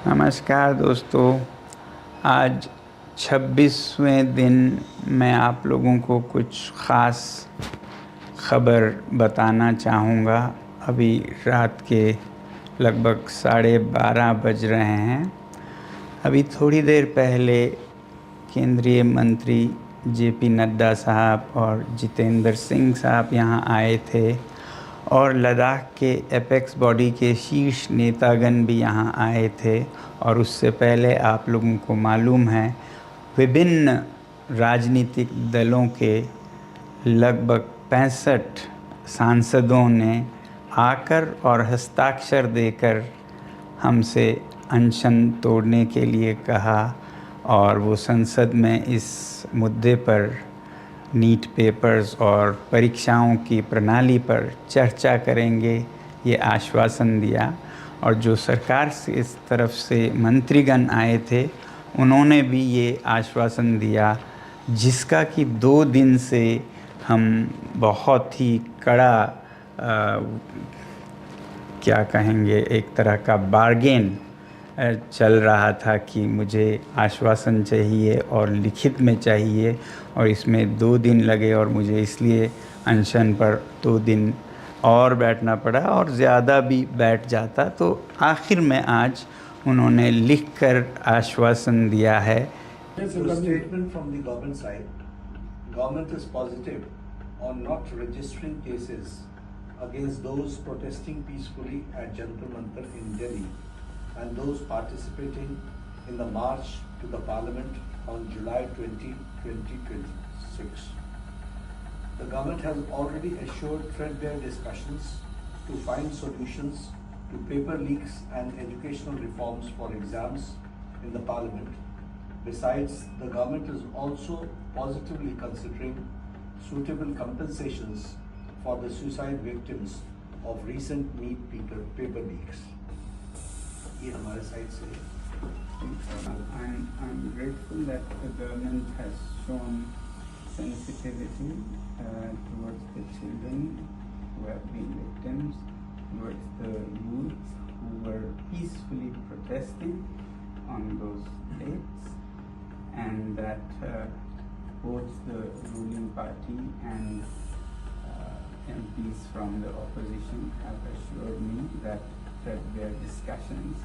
नमस्कार दोस्तों। आज 26वें दिन मैं आप लोगों को कुछ ख़ास खबर बताना चाहूँगा। अभी रात के लगभग 12:30 बज रहे हैं। अभी थोड़ी देर पहले केंद्रीय मंत्री जेपी नड्डा साहब और जितेंद्र सिंह साहब यहाँ आए थे और लद्दाख के एपेक्स बॉडी के शीर्ष नेतागण भी यहाँ आए थे। और उससे पहले आप लोगों को मालूम है विभिन्न राजनीतिक दलों के लगभग 65 सांसदों ने आकर और हस्ताक्षर देकर हमसे अनशन तोड़ने के लिए कहा और वो संसद में इस मुद्दे पर नीट पेपर्स और परीक्षाओं की प्रणाली पर चर्चा करेंगे, ये आश्वासन दिया। और जो सरकार से इस तरफ से मंत्रीगण आए थे उन्होंने भी ये आश्वासन दिया, जिसका कि 2 दिन से हम बहुत ही कड़ा क्या कहेंगे, एक तरह का बार्गेन चल रहा था कि मुझे आश्वासन चाहिए और लिखित में चाहिए, और इसमें 2 दिन लगे और मुझे इसलिए अनशन पर 2 दिन और बैठना पड़ा, और ज़्यादा भी बैठ जाता तो आखिर में आज उन्होंने लिखकर आश्वासन दिया है। Statement from the government side, government is positive on not registering cases against those protesting peacefully at Jantar Mantar in Delhi and those participating in the march to the parliament on July 20, 2026. The government has already assured threadbare discussions to find solutions to paper leaks and educational reforms for exams in the parliament. Besides, the government is also positively considering suitable compensations for the suicide victims of recent NEET paper leaks. ये हमारे side से I'm grateful that the government has shown sensitivity towards the children who have been victims, towards the youth who were peacefully protesting on those dates, and that both the ruling party and MPs from the opposition have assured me that threadbare discussions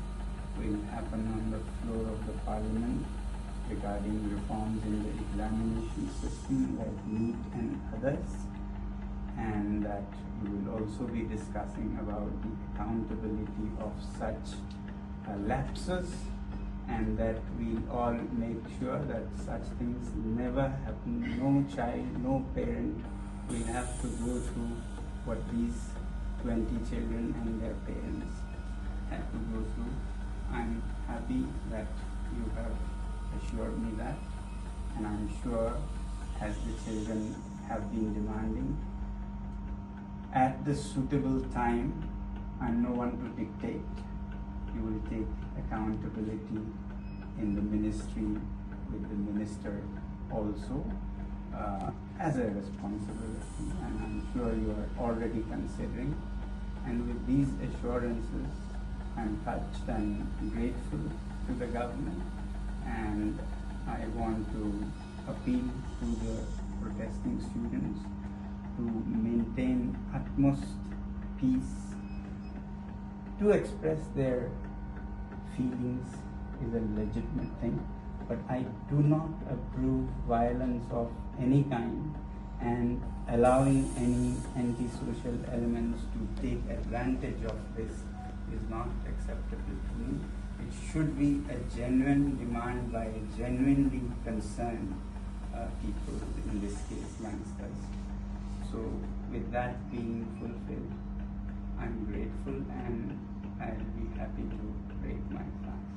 will happen on the floor of the parliament regarding reforms in the examination system like NEET and others, and that we will also be discussing about the accountability of such lapses, and that we'll all make sure that such things never happen. No child, no parent will have to go through what these 20 children and their parents had to go through. I'm happy that you have assured me that, and I'm sure, as the children have been demanding, at the suitable time, I'm no one to dictate, you will take accountability in the ministry with the minister also as a responsibility, and I'm sure you are already considering. And with these assurances, I'm touched and grateful to the government, and I want to appeal to the protesting students to maintain utmost peace. To express their feelings is a legitimate thing, but I do not approve violence of any kind, and allowing any antisocial elements to take advantage of this is not acceptable to me. It should be a genuine demand by genuinely concerned people, in this case youngsters. So with that being fulfilled, I'm grateful and I'll be happy to break my fast.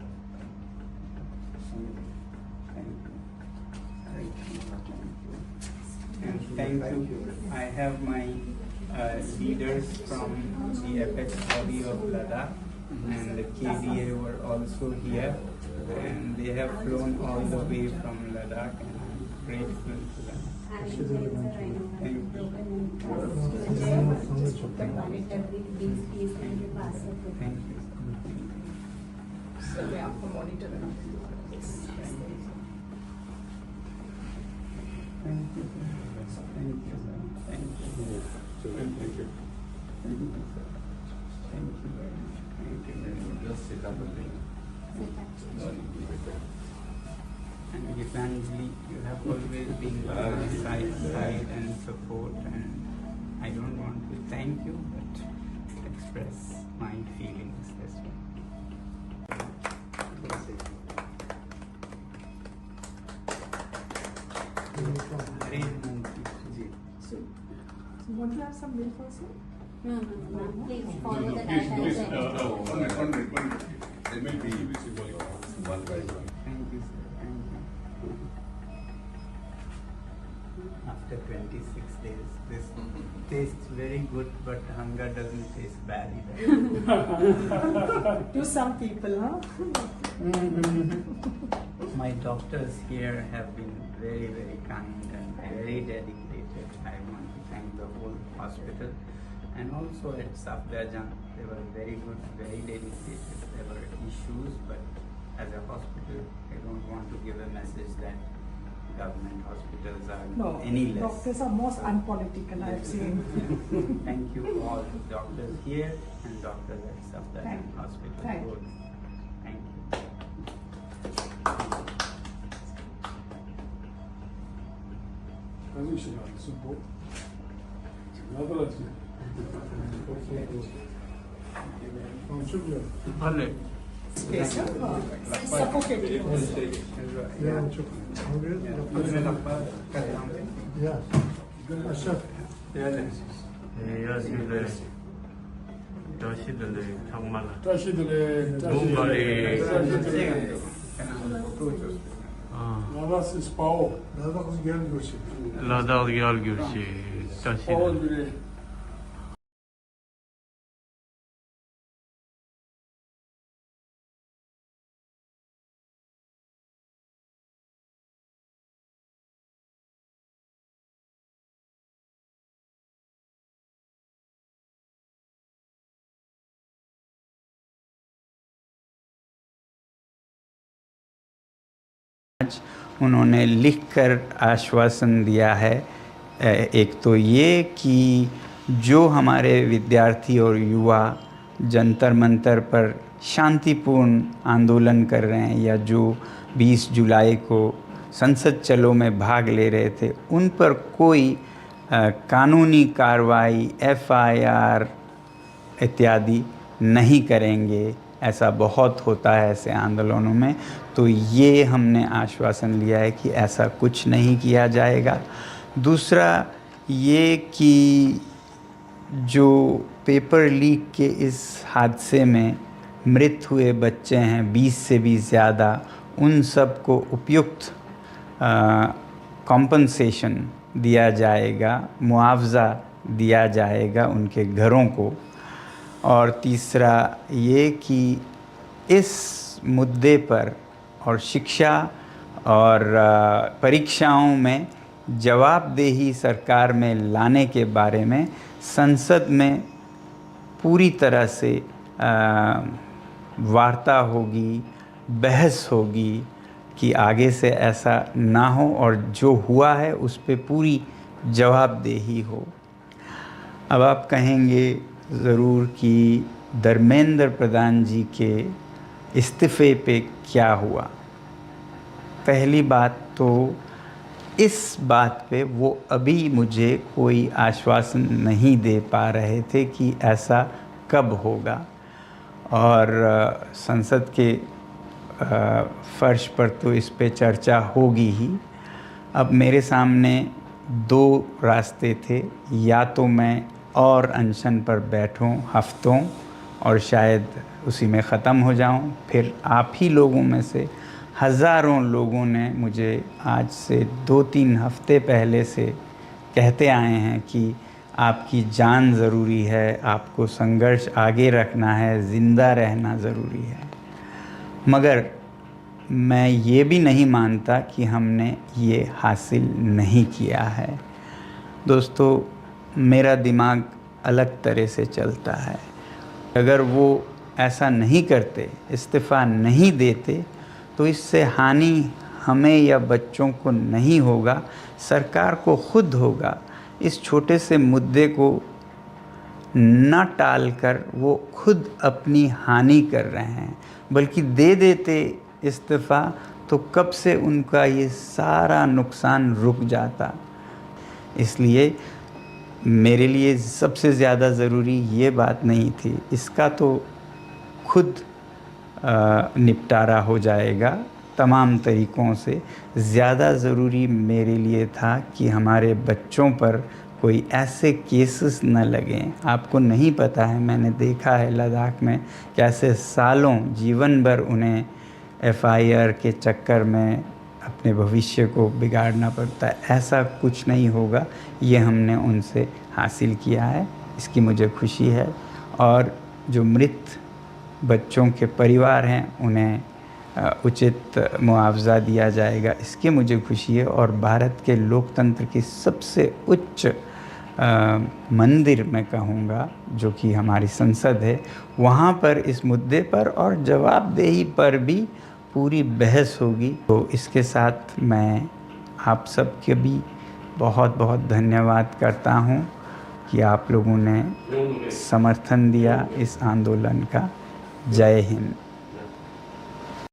Thank you. I have my leaders from the apex body of Ladakh, and the KDA were also here, and they have flown all the way from Ladakh, and I'm grateful to them. Thank you. Thank you. मैं आपको monitor Thank you, sir. Thank you, sir. Thank you. Thank you. Thank you, sir. Thank you very much. Thank you very much. Just sit up and think. And Gitanjali, you have always been by my side and support, and I don't want to thank you, but express my feelings as well. Arrangement. So, want to have some milk also? No, please follow the Please, please, diagram. one minute. They may be visible one by one. Thank you, sir. Thank you. After 26 days, this tastes very good, but hunger doesn't taste bad either. To some people, huh? My doctors here have been very, very kind and very dedicated. I want to thank the whole hospital, and also at Safdarjung, they were very good, very dedicated. There were issues, but as a hospital, I don't want to give a message that government hospitals are No, any less. doctors are most unpolitical, I've seen. Thank you all doctors here and doctors at Safdarjung Thank you. Hospital. Thank you. both. Thank you. Различные субботы. Надо расти. Ну, что делать? Alright. Yes, sir. Suffocating. Я ничего. Я. А сейчас? Тащидали. На вас из ПАО. Надо георгиевич. Ladal Georgievski taşıdı. ПАО били. उन्होंने लिखकर आश्वासन दिया है। एक तो ये कि जो हमारे विद्यार्थी और युवा जंतर मंतर पर शांतिपूर्ण आंदोलन कर रहे हैं या जो 20 जुलाई को संसद चलो में भाग ले रहे थे, उन पर कोई कानूनी कार्रवाई FIR इत्यादि नहीं करेंगे। ऐसा बहुत होता है ऐसे आंदोलनों में, तो ये हमने आश्वासन लिया है कि ऐसा कुछ नहीं किया जाएगा। दूसरा ये कि जो पेपर लीक के इस हादसे में मृत हुए बच्चे हैं 20 से भी ज़्यादा, उन सब को उपयुक्त कॉम्पनसेशन दिया जाएगा, मुआवज़ा दिया जाएगा उनके घरों को। और तीसरा ये कि इस मुद्दे पर और शिक्षा और परीक्षाओं में जवाबदेही सरकार में लाने के बारे में संसद में पूरी तरह से वार्ता होगी, बहस होगी कि आगे से ऐसा ना हो और जो हुआ है उस पे पूरी जवाबदेही हो। अब आप कहेंगे ज़रूर कि धर्मेंद्र प्रधान जी के इस्तीफ़े पे क्या हुआ। पहली बात तो इस बात पे वो अभी मुझे कोई आश्वासन नहीं दे पा रहे थे कि ऐसा कब होगा, और संसद के फर्श पर तो इस पे चर्चा होगी ही। अब मेरे सामने दो रास्ते थे, या तो मैं और अनशन पर बैठूं हफ्तों और शायद उसी में ख़त्म हो जाऊं, फिर आप ही लोगों में से हज़ारों लोगों ने मुझे आज से 2-3 हफ्ते पहले से कहते आए हैं कि आपकी जान ज़रूरी है, आपको संघर्ष आगे रखना है, ज़िंदा रहना ज़रूरी है। मगर मैं ये भी नहीं मानता कि हमने ये हासिल नहीं किया है। दोस्तों, मेरा दिमाग अलग तरह से चलता है। अगर वो ऐसा नहीं करते, इस्तीफ़ा नहीं देते, तो इससे हानि हमें या बच्चों को नहीं होगा, सरकार को खुद होगा। इस छोटे से मुद्दे को न टालकर वो खुद अपनी हानि कर रहे हैं, बल्कि दे देते इस्तीफ़ा तो कब से उनका ये सारा नुकसान रुक जाता। इसलिए मेरे लिए सबसे ज़्यादा ज़रूरी ये बात नहीं थी, इसका तो खुद निपटारा हो जाएगा तमाम तरीक़ों से। ज़्यादा ज़रूरी मेरे लिए था कि हमारे बच्चों पर कोई ऐसे केसेस न लगें। आपको नहीं पता है, मैंने देखा है लद्दाख में कैसे सालों जीवन भर उन्हें FIR के चक्कर में अपने भविष्य को बिगाड़ना पड़ता है। ऐसा कुछ नहीं होगा, ये हमने उनसे हासिल किया है, इसकी मुझे खुशी है। और जो मृत बच्चों के परिवार हैं उन्हें उचित मुआवजा दिया जाएगा, इसकी मुझे खुशी है। और भारत के लोकतंत्र की सबसे उच्च मंदिर मैं कहूँगा, जो कि हमारी संसद है, वहाँ पर इस मुद्दे पर और जवाबदेही पर भी पूरी बहस होगी। तो इसके साथ मैं आप सबके भी बहुत बहुत धन्यवाद करता हूँ कि आप लोगों ने समर्थन दिया इस आंदोलन का। जय हिंद।